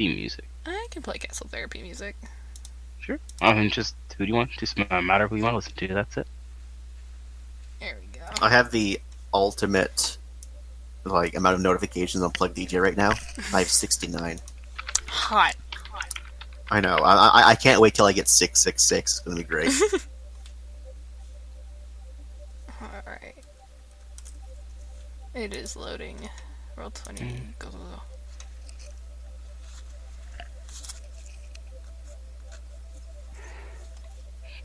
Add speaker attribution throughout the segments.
Speaker 1: theme music.
Speaker 2: I can play castle therapy music.
Speaker 1: Sure. I mean, just who do you want? Just a matter of who you want to listen to. That's it.
Speaker 2: There we go.
Speaker 3: I have the ultimate amount of notifications on Plug DJ right now. I have 69.
Speaker 2: Hot.
Speaker 3: I know. I can't wait till I get 666. It's gonna be great.
Speaker 2: Alright. It is loading. Roll 20. Go, go, go.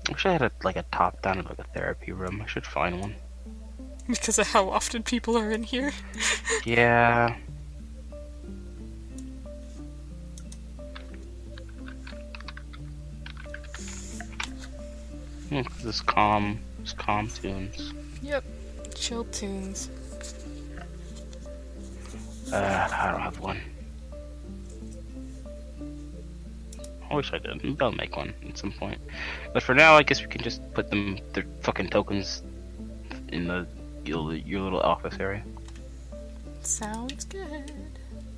Speaker 1: I wish I had a top down of a therapy room. I should find one.
Speaker 2: Because of how often people are in here.
Speaker 1: Yeah. This calm tunes.
Speaker 2: Yep. Chill tunes.
Speaker 1: I don't have one. I wish I did. Maybe I'll make one at some point. But for now, I guess we can just put their fucking tokens in your little office area.
Speaker 2: Sounds good.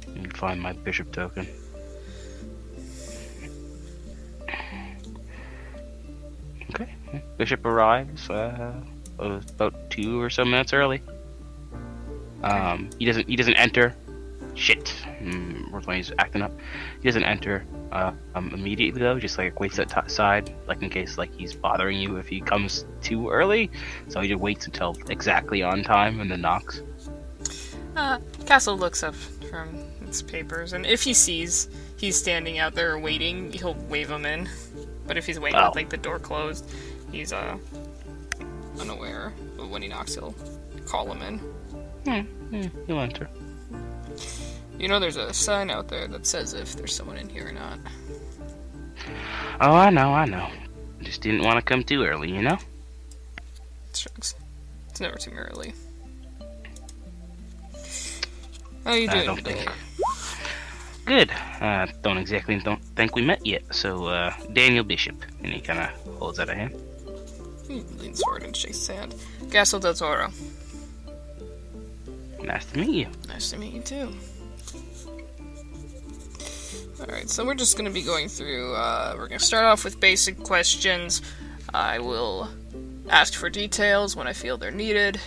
Speaker 1: And find my bishop token. Okay. Bishop arrives about 2 or so minutes early. He doesn't enter. Shit. Roll20's acting up. He doesn't enter immediately though. Just waits outside, in case he's bothering you if he comes too early. So he just waits until exactly on time and then knocks.
Speaker 2: Castle looks up from its papers, and if he sees he's standing out there waiting, he'll wave him in. But if he's waiting with the door closed, he's unaware. But when he knocks, he'll call him in.
Speaker 1: He'll enter.
Speaker 2: You know, there's a sign out there that says if there's someone in here or not.
Speaker 1: Oh, I know. Just didn't want to come too early, you know?
Speaker 2: Shucks. It's never too early. How you doing today?
Speaker 1: Good. Don't think we met yet. So, Daniel Bishop. And he kind of holds out a hand.
Speaker 2: He leans forward and shakes his hand. Castle del Toro.
Speaker 1: Nice to meet you.
Speaker 2: Nice to meet you too. Alright, so we're just going to be going through, we're going to start off with basic questions. I will ask for details when I feel they're needed.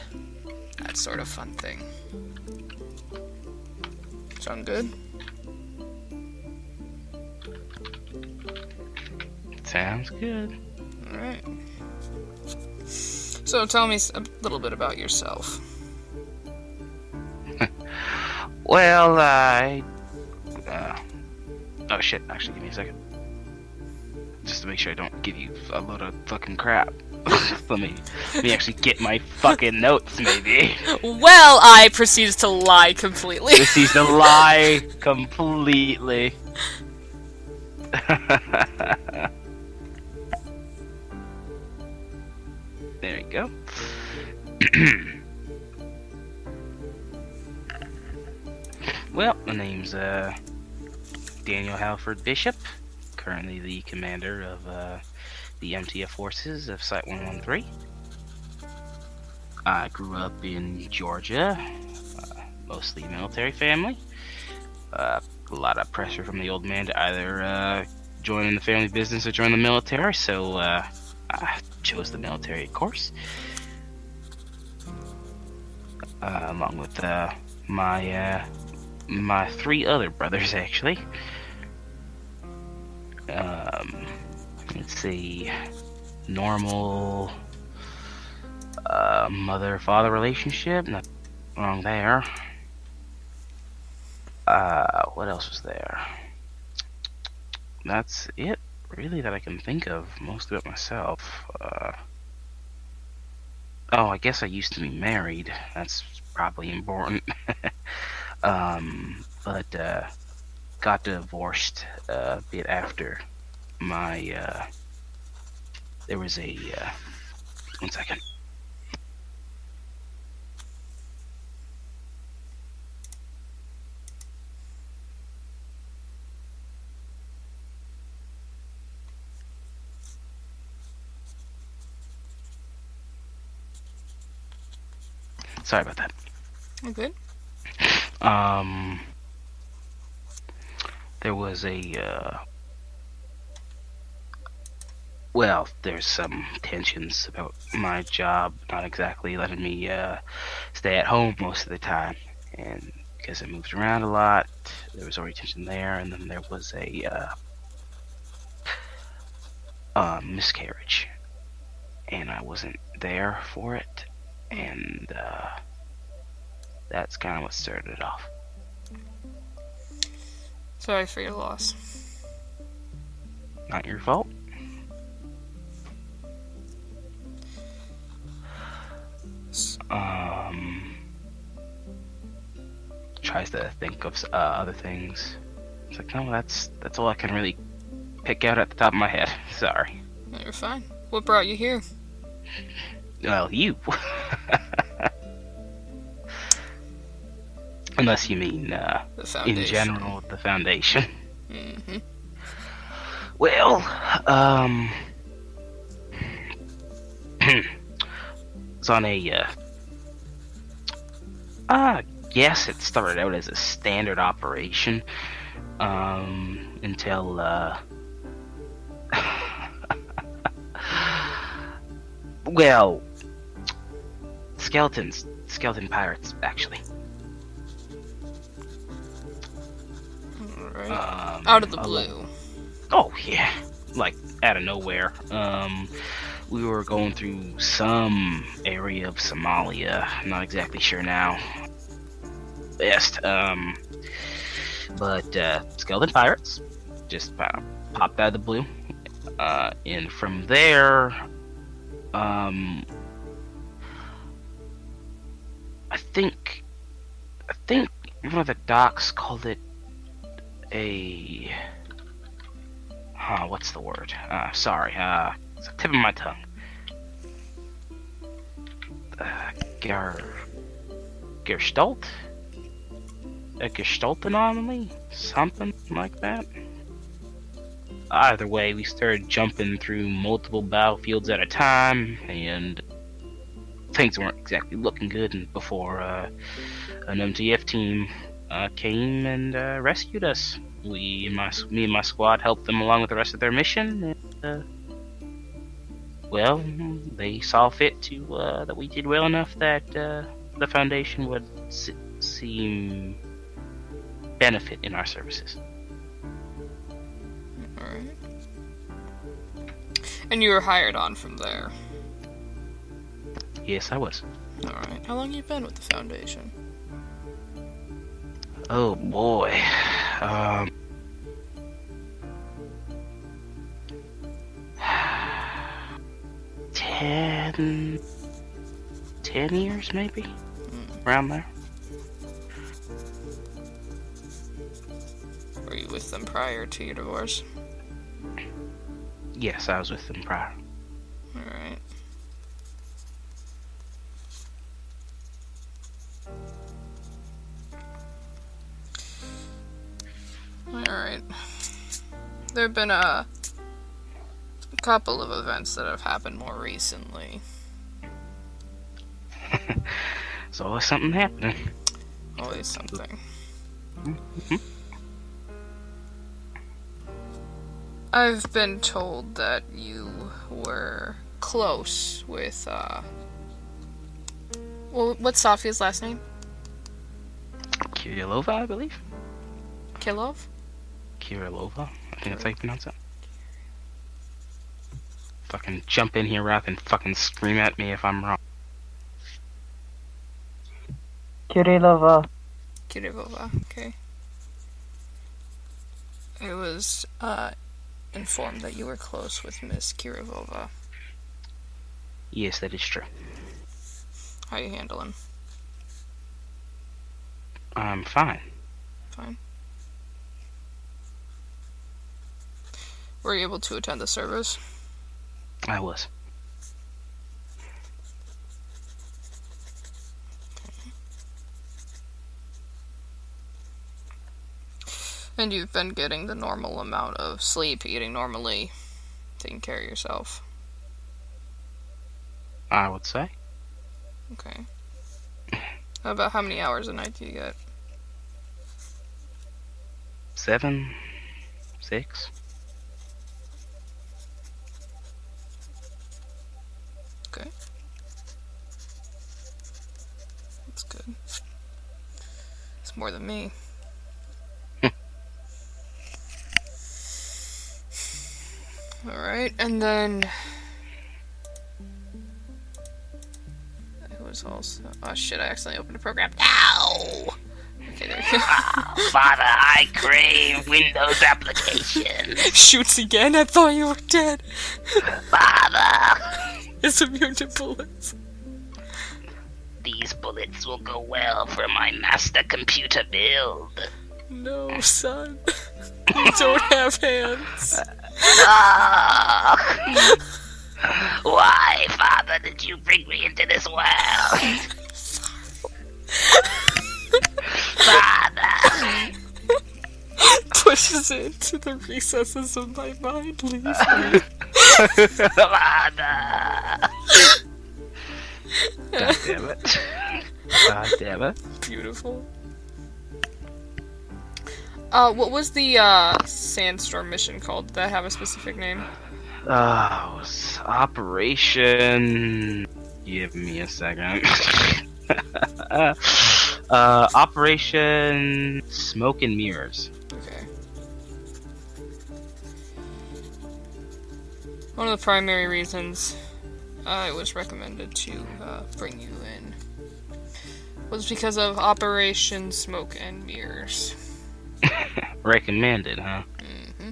Speaker 2: That sort of fun thing. Sound good?
Speaker 1: Sounds good.
Speaker 2: Alright. So tell me a little bit about yourself.
Speaker 1: Well, oh shit, actually give me a second. Just to make sure I don't give you a load of fucking crap. let me actually get my fucking notes, maybe.
Speaker 2: Well, I proceeds to lie completely.
Speaker 1: Proceeds to lie completely. There you go. Well, my name's Daniel Halford Bishop, currently the commander of the MTF forces of Site 113. I grew up in Georgia, mostly military family. A lot of pressure from the old man to either join in the family business or join the military, so I chose the military, of course. Along with my 3 other brothers, actually. Let's see, normal mother-father relationship, nothing wrong there. What else was there? That's it, really, that I can think of. Most of it myself. Oh, I guess I used to be married. That's probably important. But got divorced a bit after my, there was a, 1 second. Sorry about that.
Speaker 2: I'm good.
Speaker 1: there was well, there's some tensions about my job not exactly letting me stay at home most of the time, and because I moved around a lot, there was already tension there, and then there was a miscarriage, and I wasn't there for it, and that's kind of what started it off.
Speaker 2: Sorry for your loss.
Speaker 1: Not your fault. Tries to think of other things. It's like, no, that's all I can really pick out at the top of my head. Sorry.
Speaker 2: No, you're fine. What brought you here?
Speaker 1: Well, you. Unless you mean,
Speaker 2: The
Speaker 1: in
Speaker 2: Foundation.
Speaker 1: general, the Foundation.
Speaker 2: Mm-hmm.
Speaker 1: Well, it's on a, yes, it started out as a standard operation, until, well, skeleton pirates, actually.
Speaker 2: Alright. Out of the
Speaker 1: a
Speaker 2: blue.
Speaker 1: Oh, yeah. Like, out of nowhere. We were going through some area of Somalia. I'm not exactly sure now. Best. But, skeleton pirates just popped out of the blue. And from there, I think one of the docs called it a... what's the word? Sorry, it's a tip of my tongue. Gestalt? A Gestalt anomaly? Something like that? Either way, we started jumping through multiple battlefields at a time, and things weren't exactly looking good before an MTF team came and rescued us. Me and my squad helped them along with the rest of their mission, and well, they saw fit to that we did well enough that the Foundation would seem benefit in our services.
Speaker 2: Alright. And you were hired on from there.
Speaker 1: Yes, I was.
Speaker 2: Alright. How long you been with the Foundation?
Speaker 1: Oh boy. 10 years maybe? Around there.
Speaker 2: Were you with them prior to your divorce?
Speaker 1: Yes, I was with them prior.
Speaker 2: Alright. Alright. There have been a couple of events that have happened more recently.
Speaker 1: There's always something happening.
Speaker 2: Always something.
Speaker 1: Mm-hmm.
Speaker 2: I've been told that you were close with, well, what's Safia's last name?
Speaker 1: Kirilova, I believe.
Speaker 2: Kilov?
Speaker 1: Kirilova? I think that's how you pronounce it. Fucking jump in here, Wrath, and fucking scream at me if I'm wrong.
Speaker 4: Kirilova.
Speaker 2: Kirillova, okay. I was, informed that you were close with Miss Kirillova.
Speaker 1: Yes, that is true.
Speaker 2: How you handling?
Speaker 1: I'm fine.
Speaker 2: Fine. Were you able to attend the service?
Speaker 1: I was.
Speaker 2: And you've been getting the normal amount of sleep, eating normally, taking care of yourself.
Speaker 1: I would say.
Speaker 2: Okay. About how many hours a night do you get?
Speaker 1: 7, 6.
Speaker 2: Okay. That's good. It's more than me. Alright, and then... Who was also... Oh shit, I accidentally opened a program. No! Okay, there you go.
Speaker 1: Father, I crave Windows applications.
Speaker 2: Shoots again? I thought you were dead.
Speaker 1: Father!
Speaker 2: It's immune to bullets.
Speaker 1: These bullets will go well for my master computer build.
Speaker 2: No, son. You don't have hands.
Speaker 1: Ah! Why, Father, did you bring me into this world? Father!
Speaker 2: Pushes it into the recesses of my mind. Leave me.
Speaker 1: Father! God damn it. God damn it.
Speaker 2: Beautiful. What was the, Sandstorm mission called? Did that have a specific name?
Speaker 1: Oh, it was Operation... Give me a second. Operation Smoke and Mirrors.
Speaker 2: Okay. One of the primary reasons it was recommended to bring you in was because of Operation Smoke and Mirrors.
Speaker 1: Recommended, huh?
Speaker 2: Mm-hmm.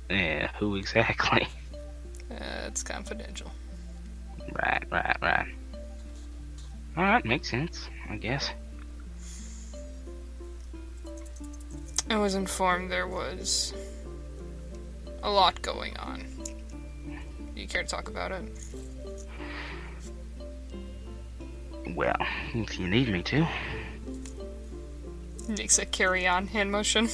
Speaker 1: Yeah, who exactly?
Speaker 2: It's confidential.
Speaker 1: Right. Alright, makes sense, I guess.
Speaker 2: I was informed there was a lot going on. Do you care to talk about it?
Speaker 1: Well, if you need me to.
Speaker 2: Makes a carry-on hand motion.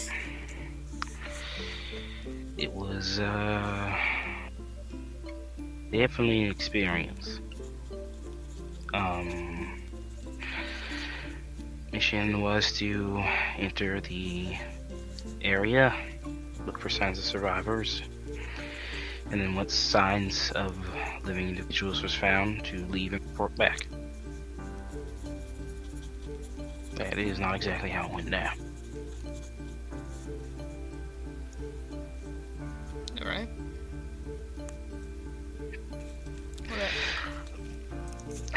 Speaker 1: It was, definitely an experience. Mission was to enter the area, look for signs of survivors, and then once signs of living individuals was found, to leave and report back. That is not exactly how it went down.
Speaker 2: Alright.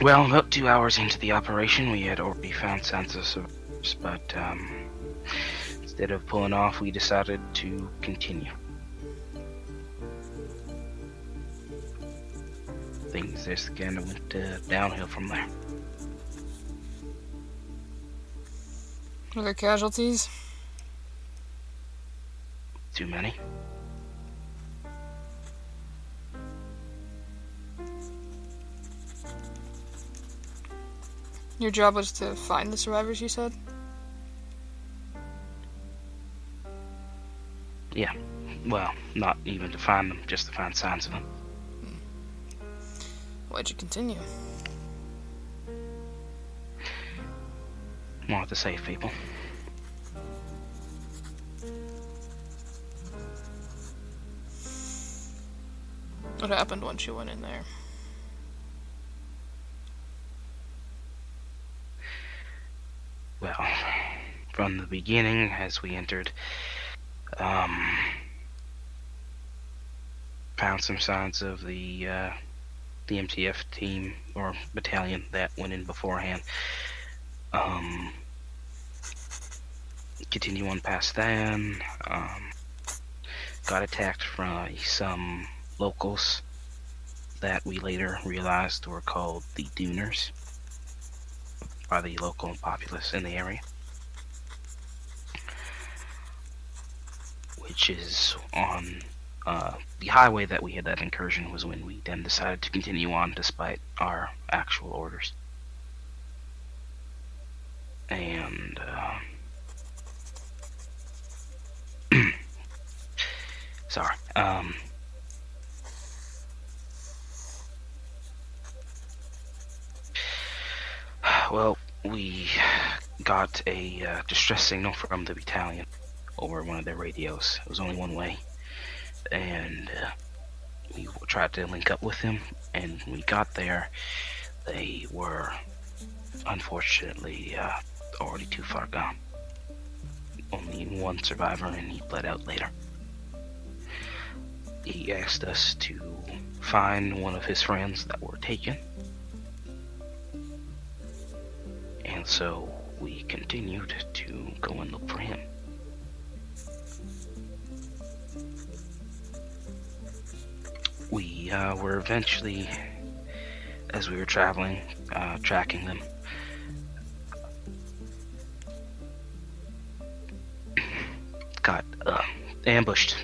Speaker 1: Well, about 2 hours into the operation, we had already found signs of survivors, but instead of pulling off, we decided to continue. Things just kind of went downhill from there.
Speaker 2: Other casualties?
Speaker 1: Too many.
Speaker 2: Your job was to find the survivors, you said?
Speaker 1: Yeah. Well, not even to find them, just to find signs of them.
Speaker 2: Why'd you continue?
Speaker 1: Wanted to save people.
Speaker 2: What happened once you went in there?
Speaker 1: Well, from the beginning, as we entered, found some signs of the MTF team or battalion that went in beforehand. Continue on past then. Got attacked by some locals that we later realized were called the Duners by the local populace in the area, which is on the highway that we had that incursion. Was when we then decided to continue on despite our actual orders. And sorry. Well, we got a distress signal from the battalion over one of their radios. It was only one way. And we tried to link up with them, and when we got there, they were unfortunately already too far gone. Only one survivor, and he bled out later. He asked us to find one of his friends that were taken, and so we continued to go and look for him. We were eventually, as we were traveling, tracking them. Got ambushed.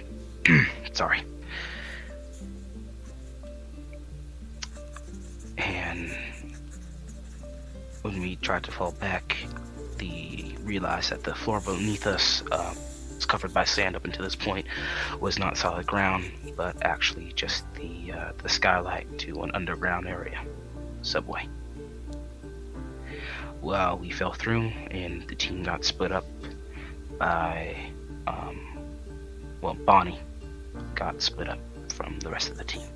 Speaker 1: Sorry. And when we tried to fall back, we realized that the floor beneath us was covered by sand up until this point was not solid ground, but actually just the skylight to an underground area, subway. Well, we fell through, and the team got split up by, Bonnie got split up from the rest of the team.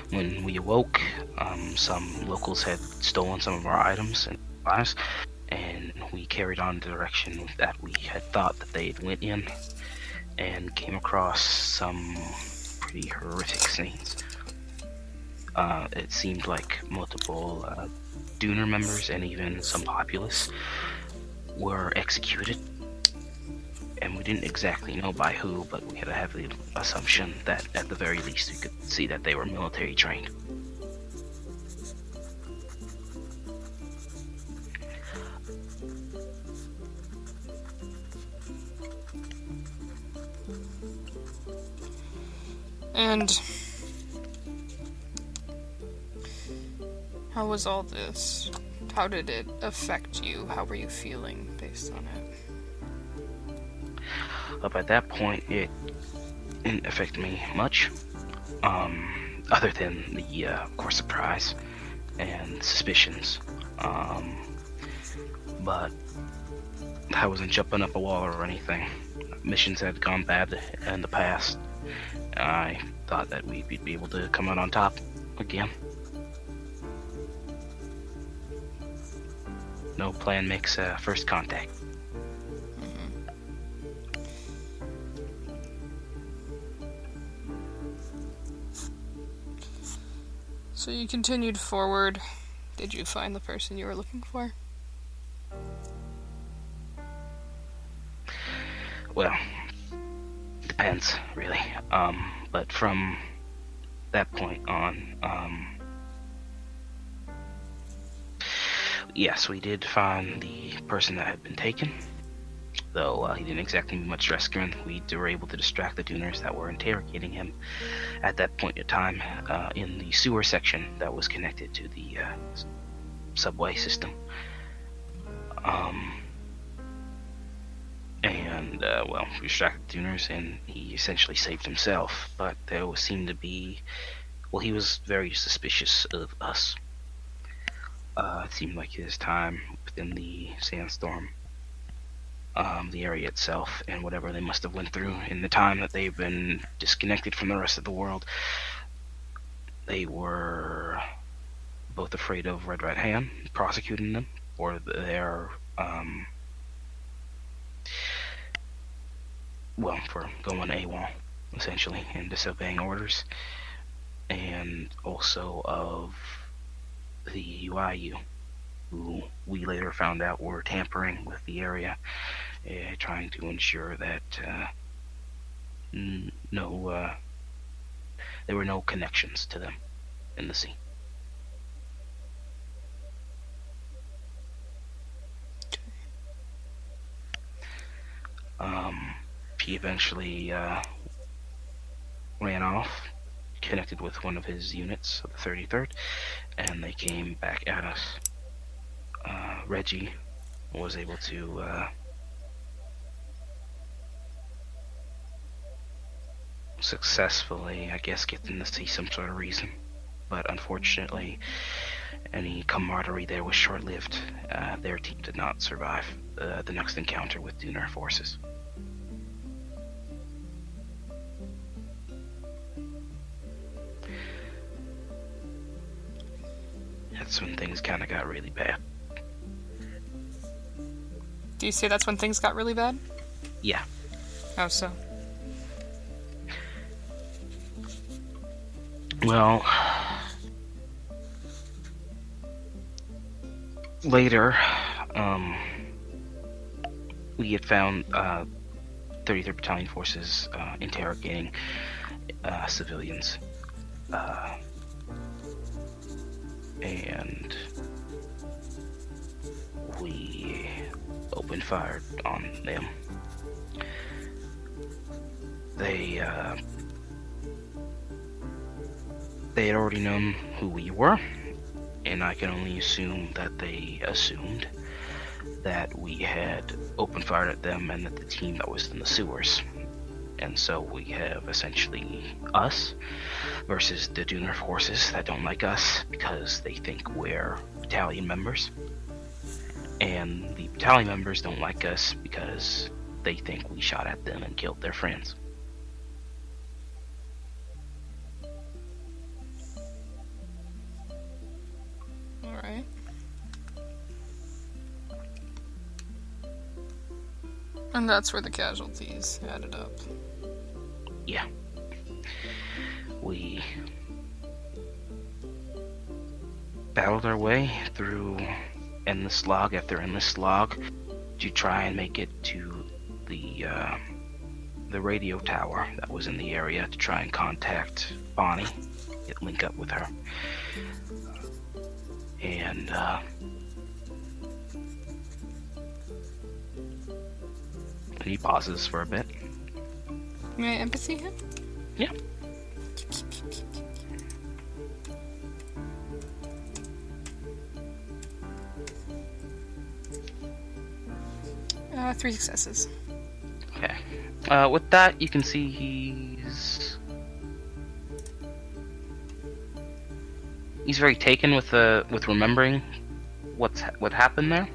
Speaker 1: When we awoke, some locals had stolen some of our items and supplies, and we carried on the direction that we had thought that they had went in, and came across some pretty horrific scenes. It seemed like multiple Dooner members and even some populace were executed, and we didn't exactly know by who, but we had a heavy assumption that at the very least we could see that they were military trained.
Speaker 2: And how was all this? How did it affect you? How were you feeling based on it?
Speaker 1: Up at that point, it didn't affect me much, other than the, of course, surprise and suspicions. But I wasn't jumping up a wall or anything. Missions had gone bad in the past. I thought that we'd be able to come out on top again. No plan makes first contact.
Speaker 2: So you continued forward. Did you find the person you were looking for?
Speaker 1: Well, depends, really. But from that point on, yes, we did find the person that had been taken. Though he didn't exactly do much rescuing, we were able to distract the Dooners that were interrogating him at that point in time in the sewer section that was connected to the subway system. We distracted the Dooners, and he essentially saved himself. But there seemed to be, he was very suspicious of us. It seemed like his time within the sandstorm, the area itself, and whatever they must have went through in the time that they've been disconnected from the rest of the world, they were both afraid of Red Right Hand prosecuting them for their for going AWOL, essentially, and disobeying orders, and also of the UIU, who we later found out were tampering with the area, trying to ensure that there were no connections to them in the sea. He eventually ran off, connected with one of his units of the 33rd, and they came back at us. Reggie was able to successfully, I guess, get them to see some sort of reason. But unfortunately, any camaraderie there was short-lived. Their team did not survive the next encounter with Duner forces. That's when things kind of got really bad.
Speaker 2: Do you say that's when things got really bad?
Speaker 1: Yeah.
Speaker 2: How so?
Speaker 1: Well, later, we had found 33rd Battalion forces interrogating civilians. And we opened fire on them. They had already known who we were, and I can only assume that they assumed that we had opened fire at them and that the team that was in the sewers. And so we have essentially us versus the Duner forces that don't like us because they think we're battalion members. And the battalion members don't like us because they think we shot at them and killed their friends.
Speaker 2: Alright. And that's where the casualties added up.
Speaker 1: Yeah. We battled our way through endless slog after endless slog to try and make it to the radio tower that was in the area to try and contact Bonnie, link up with her. And he pauses for a bit.
Speaker 2: May I empathy him?
Speaker 1: Yeah.
Speaker 2: 3 successes.
Speaker 1: Okay. With that, you can see he's very taken with remembering what happened there.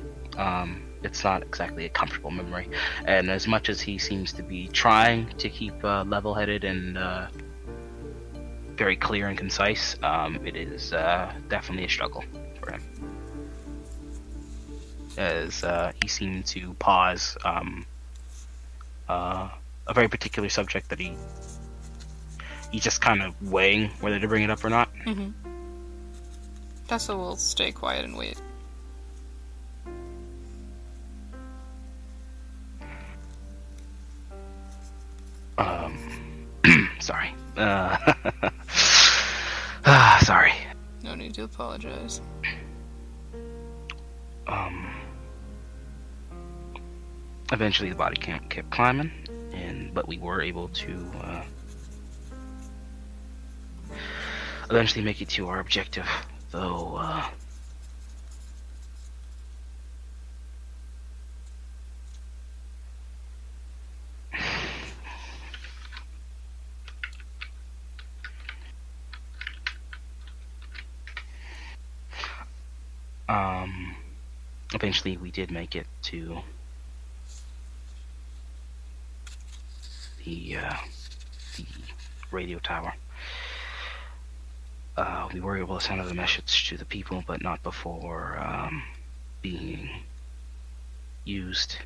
Speaker 1: It's not exactly a comfortable memory, and as much as he seems to be trying to keep level-headed and very clear and concise, it is definitely a struggle for him. As he seemed to pause a very particular subject that he's just kind of weighing whether to bring it up or not.
Speaker 2: Mm-hmm. Tessa will stay quiet and wait.
Speaker 1: Sorry. Sorry.
Speaker 2: No need to apologize.
Speaker 1: Eventually the body count kept climbing, but we were able to eventually make it to our objective, though eventually we did make it to the radio tower. We were able to send out a message to the people, but not before being used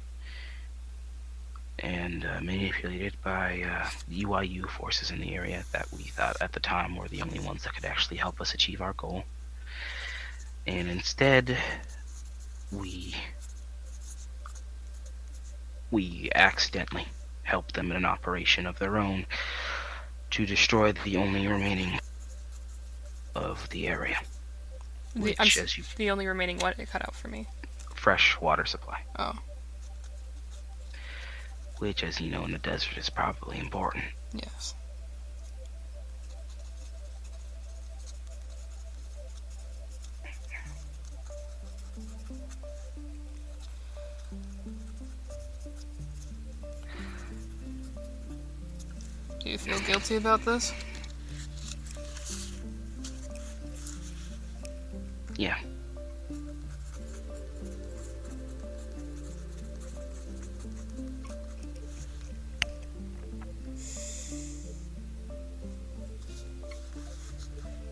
Speaker 1: and manipulated by the UIU forces in the area that we thought at the time were the only ones that could actually help us achieve our goal. And instead, we accidentally helped them in an operation of their own to destroy the only remaining of the area.
Speaker 2: The only remaining what? It cut out for me.
Speaker 1: Fresh water supply.
Speaker 2: Oh.
Speaker 1: Which, as you know, in the desert is probably important.
Speaker 2: Yes. Do you feel guilty about this?
Speaker 1: Yeah.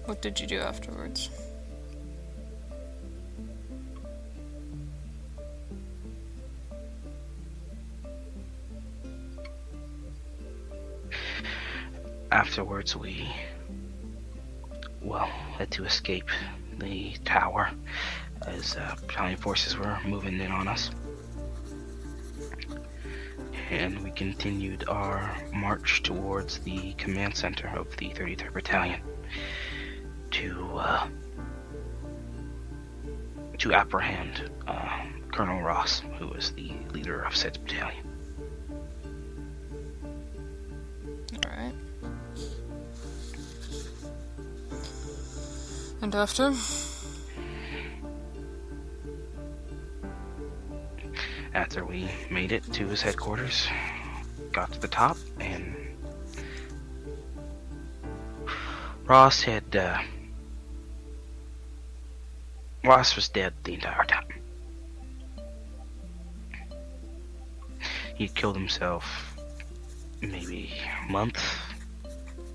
Speaker 2: What did you do afterwards?
Speaker 1: Afterwards, we, well, had to escape the tower as battalion forces were moving in on us. And we continued our march towards the command center of the 33rd Battalion to apprehend Colonel Ross, who was the leader of said battalion.
Speaker 2: Alright. And after?
Speaker 1: After we made it to his headquarters, got to the top, and Ross was dead the entire time. He killed himself maybe a month,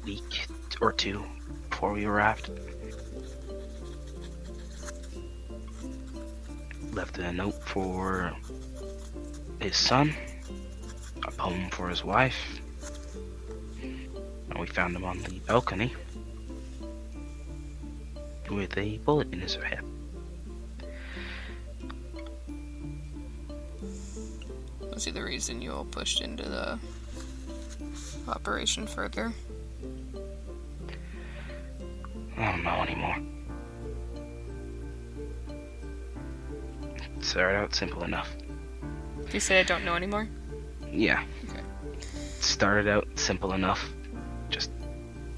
Speaker 1: week or two before we arrived. Left a note for his son, a poem for his wife, and we found him on the balcony with a bullet in his head.
Speaker 2: Was he the reason you all pushed into the operation further?
Speaker 1: I don't know anymore. It started out simple enough.
Speaker 2: Did you say I don't know anymore?
Speaker 1: Yeah.
Speaker 2: Okay.
Speaker 1: Started out simple enough. Just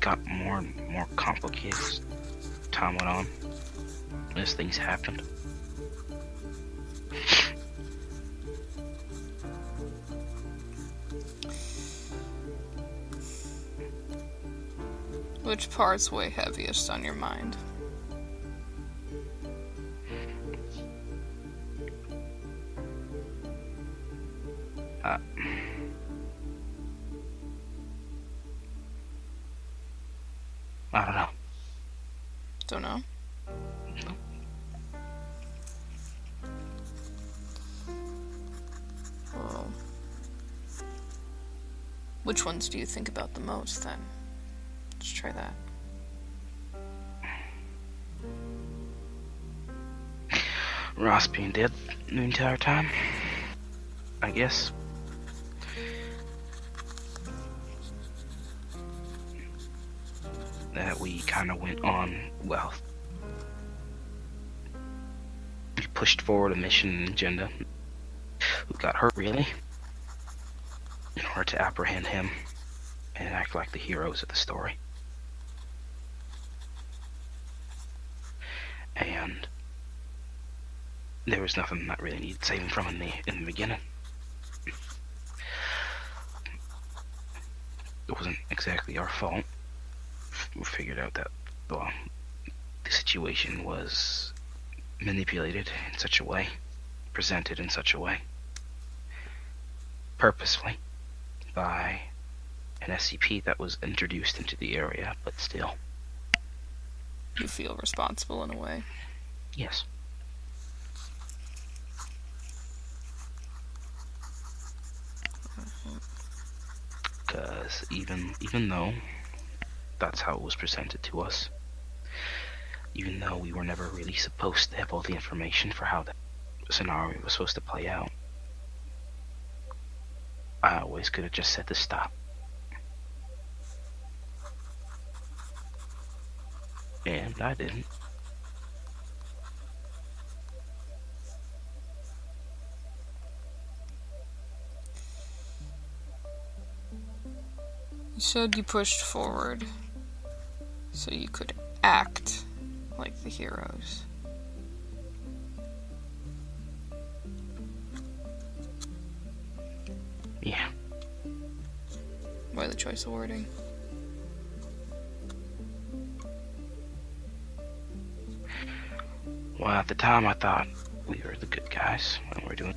Speaker 1: got more and more complicated as time went on. As things happened.
Speaker 2: Which part's weigh heaviest on your mind?
Speaker 1: I don't know.
Speaker 2: Don't know. Well, which ones do you think about the most, then? Let's try that.
Speaker 1: Ross being dead the entire time, I guess. That we kind of went on, well, we pushed forward a mission and agenda. Who got hurt, really? In order to apprehend him and act like the heroes of the story. And there was nothing that really needed saving from in the beginning. It wasn't exactly our fault. We figured out that, well, the situation was manipulated in such a way, presented in such a way, purposefully, by an SCP that was introduced into the area, but still.
Speaker 2: You feel responsible in a way.
Speaker 1: Yes. Because even though that's how it was presented to us, even though we were never really supposed to have all the information for how that scenario was supposed to play out, I always could have just said to stop. And I didn't.
Speaker 2: You said you pushed forward so you could act like the heroes.
Speaker 1: Yeah.
Speaker 2: Why the choice of wording?
Speaker 1: Well, at the time I thought we were the good guys and we were doing.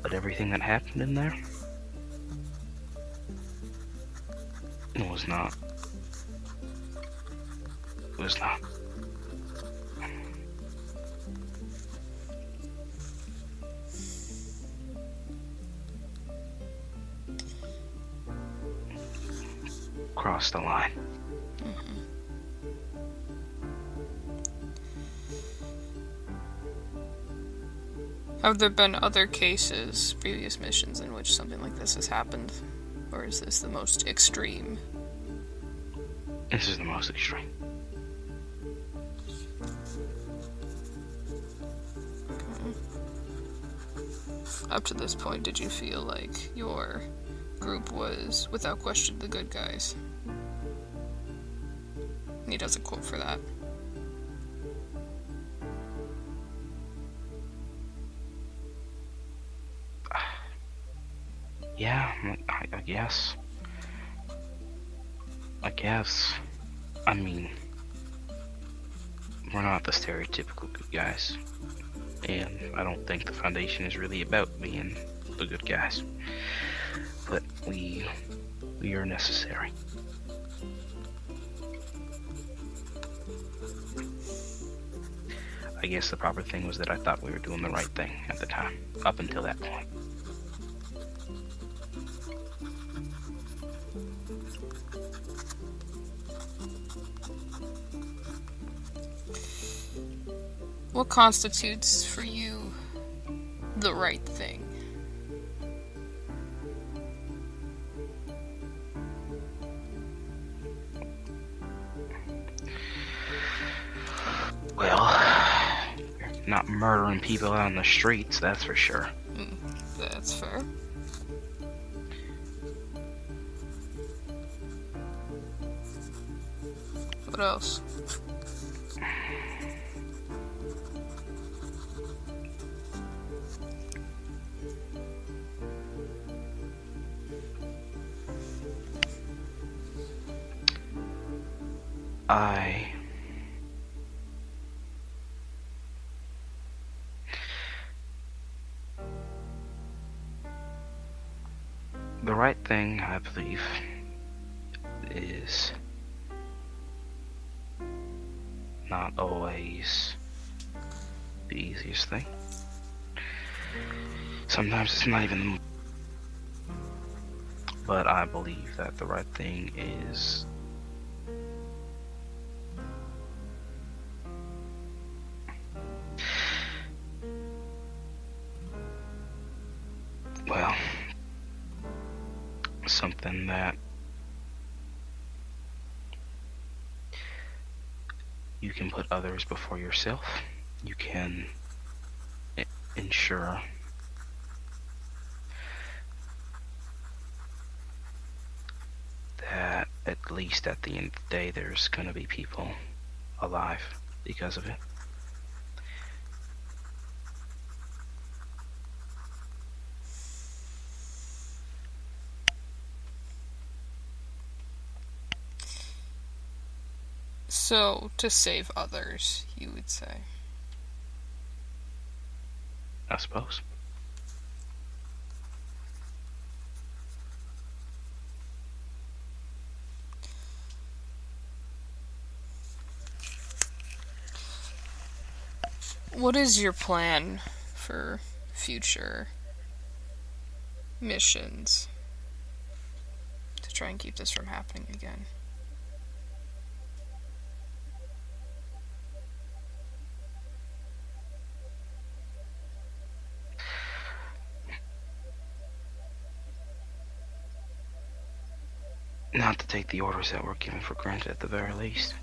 Speaker 1: But everything that happened in there was not. It was not. Crossed the line.
Speaker 2: Have there been other cases, previous missions, in which something like this has happened? Or is this the most extreme?
Speaker 1: This is the most extreme.
Speaker 2: Up to this point, did you feel like your group was, without question, the good guys? And he doesn't quote for that.
Speaker 1: Yeah, I guess. I guess. I mean, we're not the stereotypical good guys. And I don't think the Foundation is really about being the good guys. But we are necessary. I guess the proper thing was that I thought we were doing the right thing at the time, up until that point.
Speaker 2: What constitutes for you the right thing?
Speaker 1: Well, not murdering people out on the streets, that's for sure.
Speaker 2: That's fair. What else?
Speaker 1: The right thing, I believe, is not always the easiest thing. Sometimes it's not even. But I believe that the right thing is well, something that you can put others before yourself. You can ensure that at least at the end of the day there's gonna be people alive because of it.
Speaker 2: So, to save others, you would say.
Speaker 1: I suppose.
Speaker 2: What is your plan for future missions to try and keep this from happening again?
Speaker 1: Not to take the orders that were given for granted at the very least.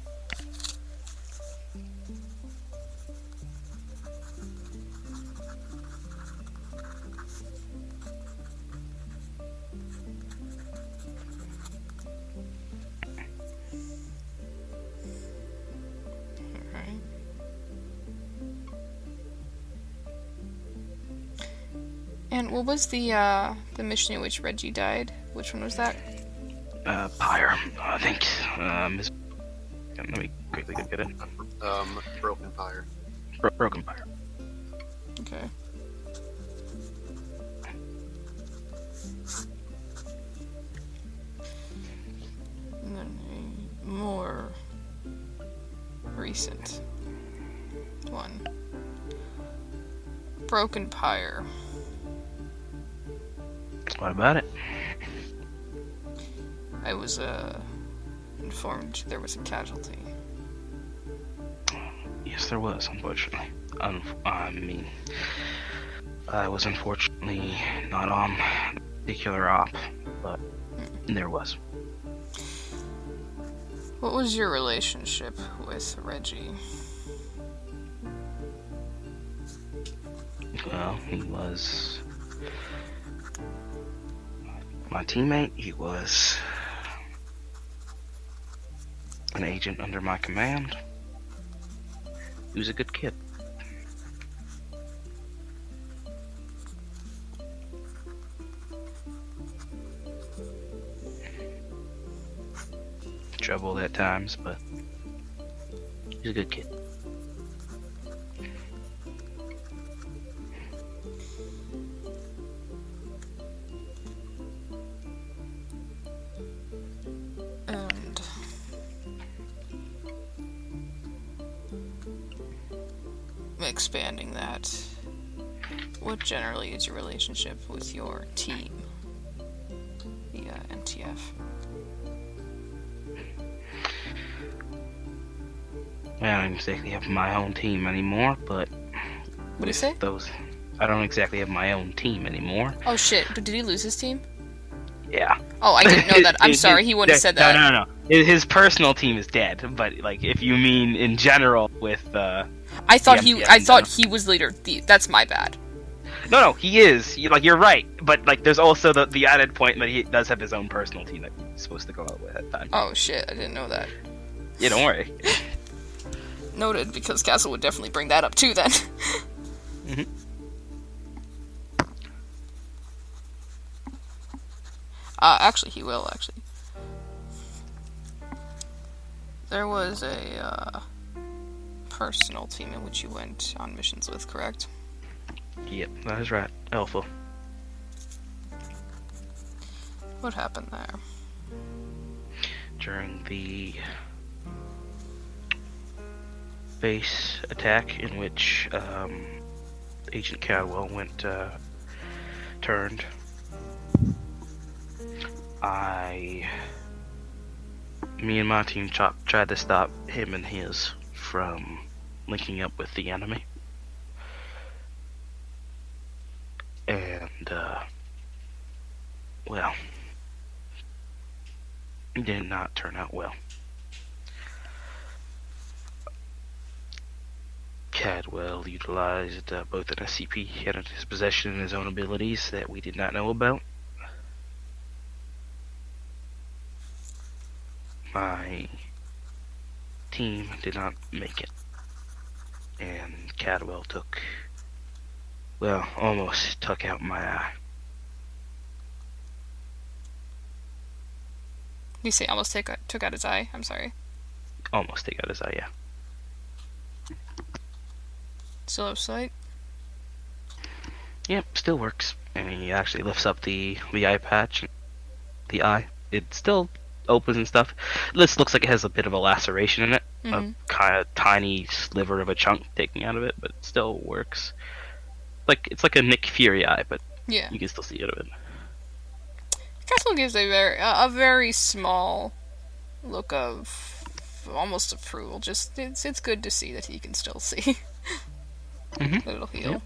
Speaker 2: And what was the mission in which Reggie died? Which one was that?
Speaker 1: Pyre, I think. Let me quickly go get it.
Speaker 3: Broken Fire.
Speaker 1: Broken Pyre.
Speaker 2: Okay. And then a more recent one. Broken Pyre.
Speaker 1: What about it?
Speaker 2: I was informed there was a casualty.
Speaker 1: Yes, there was, unfortunately. I mean, I was unfortunately not on the particular op, but there was.
Speaker 2: What was your relationship with Reggie?
Speaker 1: Well, he was my teammate. He was an agent under my command. He was a good kid. Trouble at times, but he's a good kid.
Speaker 2: And expanding that, what generally is your relationship with your team, the NTF?
Speaker 1: I don't exactly have my own team anymore, but
Speaker 2: What do you say?
Speaker 1: I don't exactly have my own team anymore.
Speaker 2: Oh shit, but did he lose his team?
Speaker 1: Yeah.
Speaker 2: Oh, I didn't know that. I'm sorry, he wouldn't have said that.
Speaker 1: No. His personal team is dead, but like if you mean in general with
Speaker 2: I thought
Speaker 1: MTF,
Speaker 2: he was leader. That's my bad.
Speaker 1: No, he is. You're right, but like there's also the added point that he does have his own personal team that he's supposed to go out with at the time.
Speaker 2: Oh shit, I didn't know that.
Speaker 1: Yeah, don't worry.
Speaker 2: Noted, because Castle would definitely bring that up too then.
Speaker 1: Mm-hmm.
Speaker 2: Actually, he will, actually. There was a, personal team in which you went on missions with, correct?
Speaker 1: Yep, that is right. Alpha.
Speaker 2: What happened there?
Speaker 1: During the base attack in which Agent Cadwell turned, me and my team tried to stop him and his from linking up with the enemy. And, well, it did not turn out well. Cadwell utilized both an SCP he had in his possession and his own abilities that we did not know about. My team did not make it, and Cadwell almost took out my eye.
Speaker 2: You say almost took out his eye? I'm sorry.
Speaker 1: Almost took out his eye, yeah.
Speaker 2: Still have sight?
Speaker 1: Yep, still works. And he actually lifts up the eye patch, the eye. It still opens and stuff. This looks like it has a bit of a laceration in it, a kind of tiny sliver of a chunk taking out of it, but it still works. It's like a Nick Fury eye, but
Speaker 2: Yeah.
Speaker 1: you can still see out of it.
Speaker 2: Castle gives a very small look of almost approval. Just it's good to see that he can still see.
Speaker 1: Mm-hmm.
Speaker 2: That it'll heal.
Speaker 1: Yep.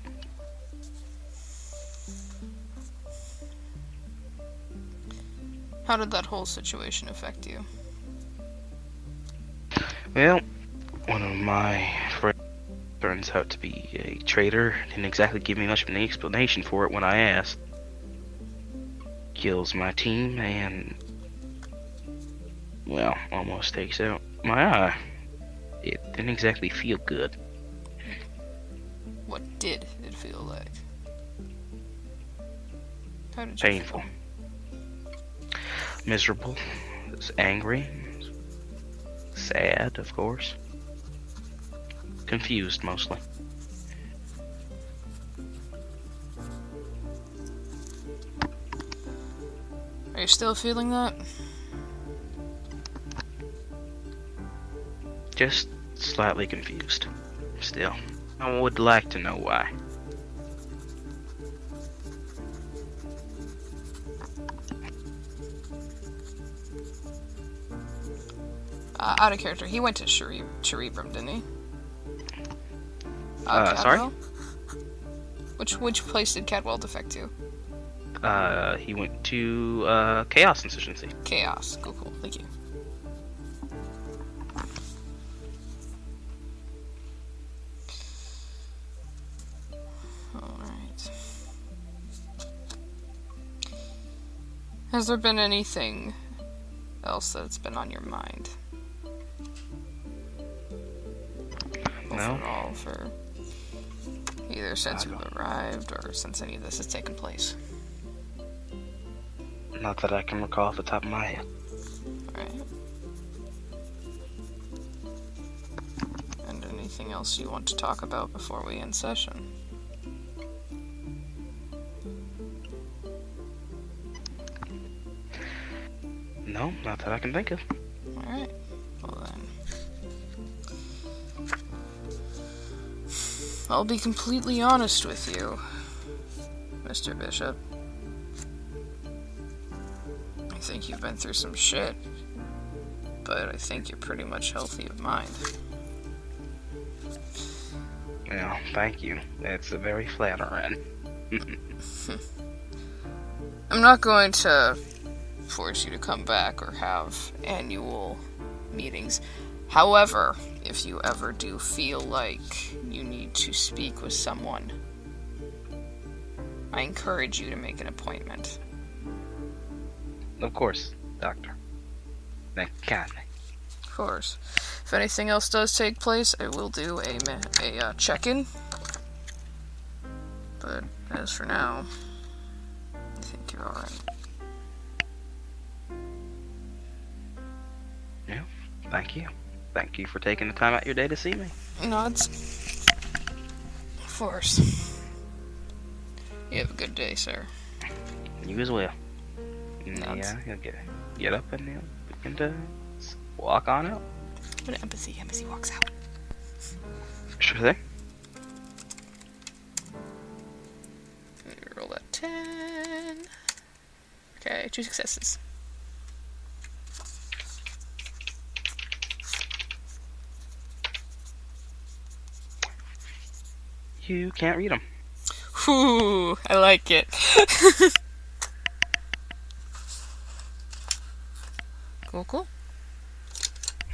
Speaker 2: How did that whole situation affect you?
Speaker 1: Well, one of my friends turns out to be a traitor. Didn't exactly give me much of an explanation for it when I asked. Kills my team and, well, almost takes out my eye. It didn't exactly feel good.
Speaker 2: What did it feel like? How did you
Speaker 1: Painful.
Speaker 2: feel?
Speaker 1: Miserable. Angry. Sad, of course. Confused, mostly.
Speaker 2: Are you still feeling that?
Speaker 1: Just slightly confused. Still. I would like to know why.
Speaker 2: Out of character. He went to Cerebrum, didn't he?
Speaker 1: Sorry?
Speaker 2: Cadwell? Which place did Cadwell defect to?
Speaker 1: He went to, Chaos Insurgency.
Speaker 2: Chaos. Cool. Thank you. Alright. Has there been anything else that's been on your mind?
Speaker 1: No.
Speaker 2: Overall, for either since you've arrived or since any of this has taken place.
Speaker 1: Not that I can recall off the top of my head.
Speaker 2: Alright. And anything else you want to talk about before we end session?
Speaker 1: No, not that I can think of.
Speaker 2: Alright. Well then. I'll be completely honest with you, Mr. Bishop. I think you've been through some shit, but I think you're pretty much healthy of mind.
Speaker 1: Yeah, thank you. It's very flattering.
Speaker 2: I'm not going to force you to come back or have annual meetings. However, if you ever do feel like you need to speak with someone, I encourage you to make an appointment.
Speaker 1: Of course, Doctor. Thank you kindly.
Speaker 2: Of course. If anything else does take place, I will do a check-in. But as for now, I think you're alright.
Speaker 1: Yeah, thank you. Thank you for taking the time out your day to see me.
Speaker 2: No, it's... Of course. You have a good day, sir.
Speaker 1: You as well.
Speaker 2: No,
Speaker 1: Yeah, you'll get up and you'll begin to walk on out.
Speaker 2: What empathy? Embassy walks out.
Speaker 1: Sure thing.
Speaker 2: Roll that 10. Okay, 2 successes.
Speaker 1: You can't read them.
Speaker 2: Whew, I like it. Cool.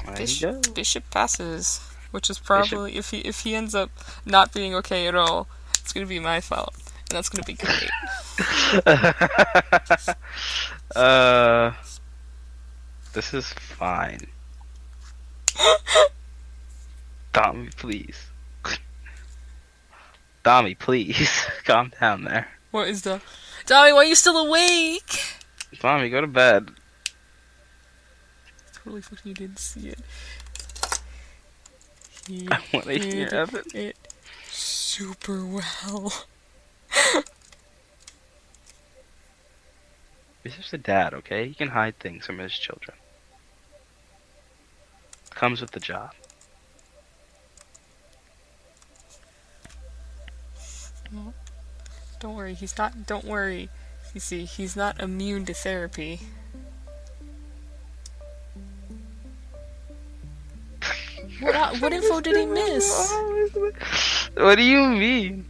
Speaker 1: There you go.
Speaker 2: Bishop passes, which is probably if he ends up not being okay at all, it's gonna be my fault, and that's gonna be great.
Speaker 1: This is fine. Tommy, please. Tommy, please. Calm down there.
Speaker 2: What is the... Tommy, why are you still awake?
Speaker 1: Tommy, go to bed.
Speaker 2: Totally fucking you didn't see it. He
Speaker 1: I want to hear
Speaker 2: did
Speaker 1: it.
Speaker 2: it super well.
Speaker 1: He's just a dad, okay? He can hide things from his children. Comes with the job.
Speaker 2: No, don't worry, he's not... Don't worry. You see, he's not immune to therapy. What info did he miss?
Speaker 1: What do you mean?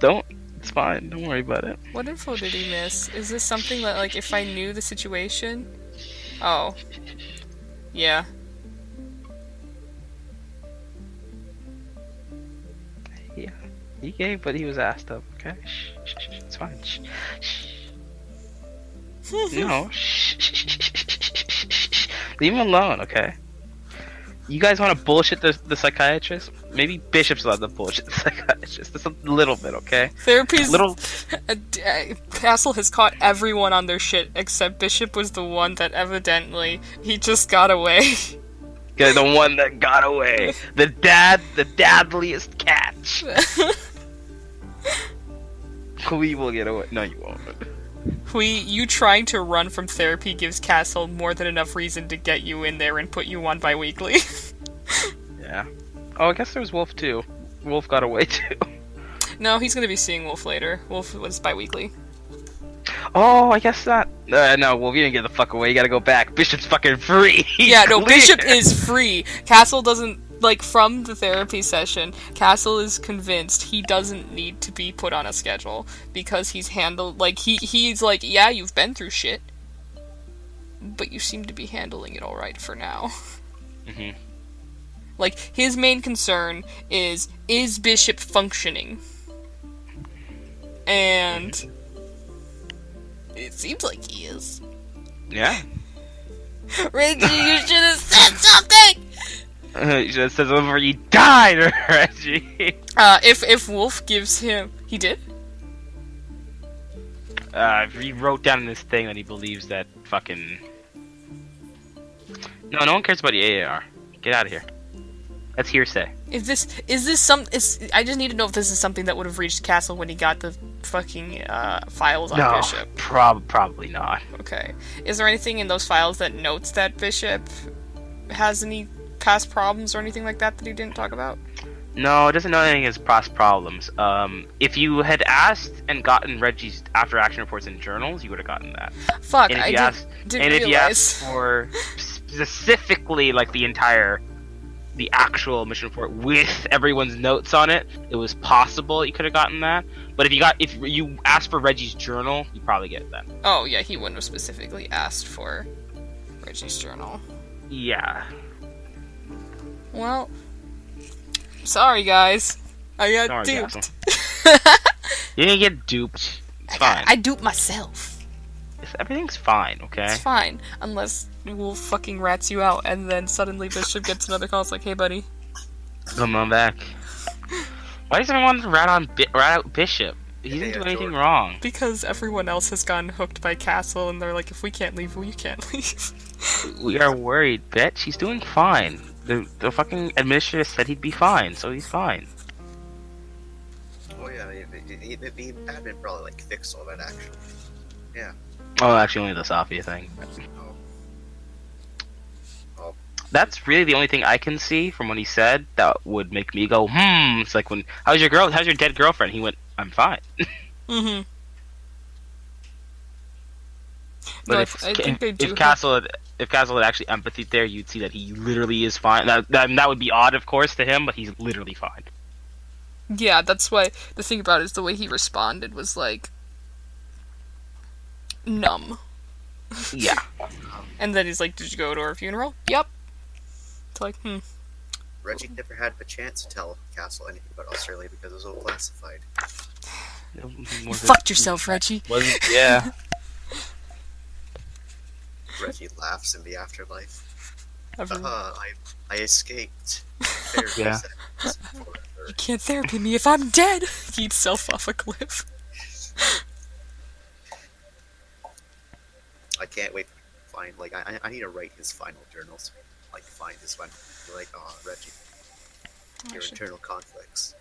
Speaker 1: It's fine. Don't worry about it.
Speaker 2: What info did he miss? Is this something that, like, if I knew the situation? Oh. Yeah.
Speaker 1: Yeah. He gave what he was asked of, okay? Shh. It's fine. Shh. No. Shh. Leave him alone, okay? You guys want to bullshit the psychiatrist? Maybe Bishop's allowed to bullshit the psychiatrist. Just a little bit, okay?
Speaker 2: Therapy's
Speaker 1: Little.
Speaker 2: Castle has caught everyone on their shit except Bishop was the one that evidently he just got away.
Speaker 1: Okay, the one that got away. The dadliest catch. We will get away. No, you won't.
Speaker 2: You trying to run from therapy gives Castle more than enough reason to get you in there and put you on bi-weekly.
Speaker 1: Yeah. Oh, I guess there was Wolf too. Wolf got away too.
Speaker 2: No, he's gonna be seeing Wolf later. Wolf was bi-weekly.
Speaker 1: Oh, I guess not. No, Wolf, you didn't get the fuck away. You gotta go back. Bishop's fucking free. He's
Speaker 2: Yeah, no,
Speaker 1: clear.
Speaker 2: Bishop is free. Castle doesn't, like, from the therapy session, Castle is convinced he doesn't need to be put on a schedule because he's handled, like, he's like, yeah, you've been through shit, but you seem to be handling it alright for now.
Speaker 1: Mhm.
Speaker 2: Like, his main concern is Bishop functioning? And it seems like he is.
Speaker 1: Yeah.
Speaker 2: Reggie, you should have said something!
Speaker 1: You should have said something before you died, Reggie.
Speaker 2: If Wolf gives him... He did?
Speaker 1: He wrote down in this thing that he believes that fucking... No one cares about the AAR. Get out of here. That's hearsay.
Speaker 2: Is this some... I just need to know if this is something that would have reached Castle when he got the fucking files on
Speaker 1: No,
Speaker 2: Bishop.
Speaker 1: probably not.
Speaker 2: Okay. Is there anything in those files that notes that Bishop has any past problems or anything like that he didn't talk about?
Speaker 1: No, it doesn't know anything as past problems. If you had asked and gotten Reggie's after action reports and journals, you would have gotten that.
Speaker 2: Fuck,
Speaker 1: And if
Speaker 2: I
Speaker 1: you asked,
Speaker 2: didn't
Speaker 1: and if you
Speaker 2: realize.
Speaker 1: asked for specifically like the actual mission report with everyone's notes on it, it was possible you could have gotten that. But if you asked for Reggie's journal, you probably get that.
Speaker 2: Oh, yeah, he wouldn't have specifically asked for Reggie's journal.
Speaker 1: Yeah.
Speaker 2: Well, sorry guys. I got
Speaker 1: Sorry,
Speaker 2: duped.
Speaker 1: You didn't get duped. It's fine.
Speaker 2: I duped myself.
Speaker 1: Everything's fine, okay?
Speaker 2: It's fine, unless Wolf fucking rats you out, and then suddenly Bishop gets another call. It's like, hey, buddy.
Speaker 1: Come on back. Why does everyone want to rat out Bishop? He didn't do anything wrong.
Speaker 2: Because everyone else has gotten hooked by Castle, and they're like, if we can't leave, well, you can't leave.
Speaker 1: We are worried, bitch. He's doing fine. The fucking administrator said he'd be fine, so he's fine.
Speaker 3: Oh yeah, the admin probably like fixed all that actually. Yeah.
Speaker 1: Oh, actually, only the Safia thing.
Speaker 3: Oh. Oh.
Speaker 1: That's really the only thing I can see from what he said that would make me go, It's like when, how's your dead girlfriend? He went, I'm fine.
Speaker 2: Mm-hmm.
Speaker 1: But
Speaker 2: No,
Speaker 1: if
Speaker 2: I think they do.
Speaker 1: if Castle had actually empathy there, you'd see that he literally is fine. That would be odd, of course, to him, but he's literally fine.
Speaker 2: Yeah, that's why the thing about it is the way he responded was like numb.
Speaker 1: Yeah.
Speaker 2: And then he's like, did you go to her funeral? Yep. It's like,
Speaker 3: Reggie never had the chance to tell Castle anything about Australia because it was all classified.
Speaker 2: You fucked yourself, Reggie.
Speaker 1: Yeah.
Speaker 3: Reggie laughs in the afterlife.
Speaker 2: Everyone-
Speaker 3: I escaped.
Speaker 1: Yeah.
Speaker 2: You can't therapy me if I'm dead. He eats self off a cliff.
Speaker 3: I can't wait to find, like, I need to write his final journals. Like, find his one. Be like, oh, Reggie, your internal conflicts.